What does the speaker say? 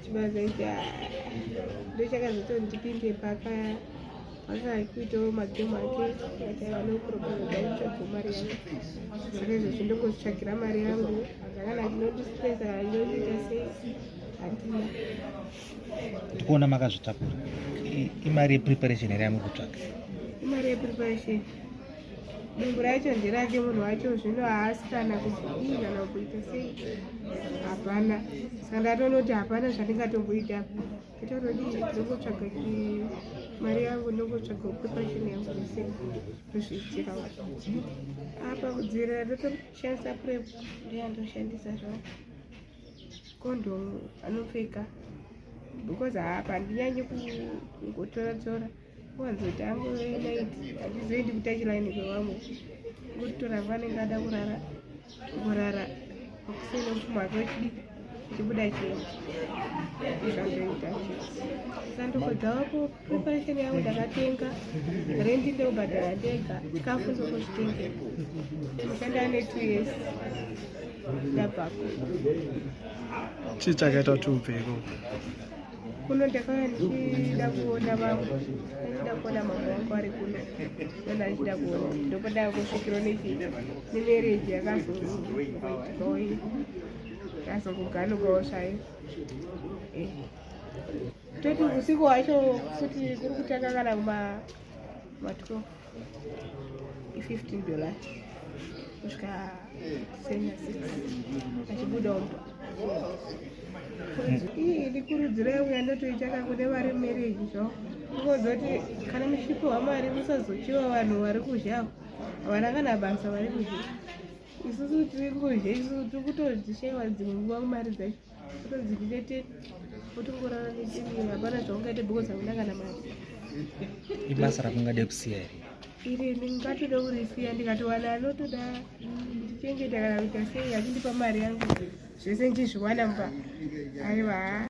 chibazaita ndochakazotondipinde pakakuitawo magemu ake ati vanopropozaichadzo mari yangu. Saka izvozvi ndongozvitsvagira mari yangu zvakana chinondistresa kana chinondiita sei handina. Tikuona makazvitakura. Imari yepreparation here yamuri kutsvaga? Imari yepreparation dumbu racho nderake munhu wacho, zvino haasi kana kuti kana kuita sei, hapana. Saka ndatonoti hapana zvandingatomboita, nditorodi ndongotsvaga mari yangu, ndongotsvaga preparation yangu ese ndozviitira apa kudzivirira. Ndotoshandisa prep ndeyandoshandisa zvavo kondomu anopfeka because hapa handinyanyi kungotora wanzoti angonaiti handizoendi kutachilaini kwevamwe ngotora vanenge ada kurara kusina mupfuma wake wechidiki chibuda chienda izvandoita sandokodzawapo preparation yangu ndakatenga rendi ndobhadhara ndega, chikafu ndokuzvitengera, ndinoshanda ne 2 years ndabvako. Chii chakaita kuti ubveko? Kuno ndakauya ndichida kuona vamwe, ndichida kuona mambo wangu ari kuno, ndoda ndichida kuona ndopoda kusvikiro nemereji yakazongoitikawo yazongoganukawo zvayo. Toti usiku wacho futi kuri kutanga kana kuma-12 $15 kusvika 6 achibuda umba. Ndikurudziro yangu yandotoitsvaka kune vari mereji zvo, ukozoti kana muchipiwa mari musazochiva vanhu vari kuzha havana kana basa vari kuzha. Isusu tiri kuzha, isusu tiri kutodzishayiwa dzimwe nguva mari dzacho, kutodzidetete kutongorara nechini, hapana zvaungaite because hakuna kana mari. Ibasa rakungade kusiya here? Iri ndingatoda kurisiya ndikatowana anotoda ndichengeta kana kuita sei achindipa mari yangu zvese ndichizviwana mba. Aiwa.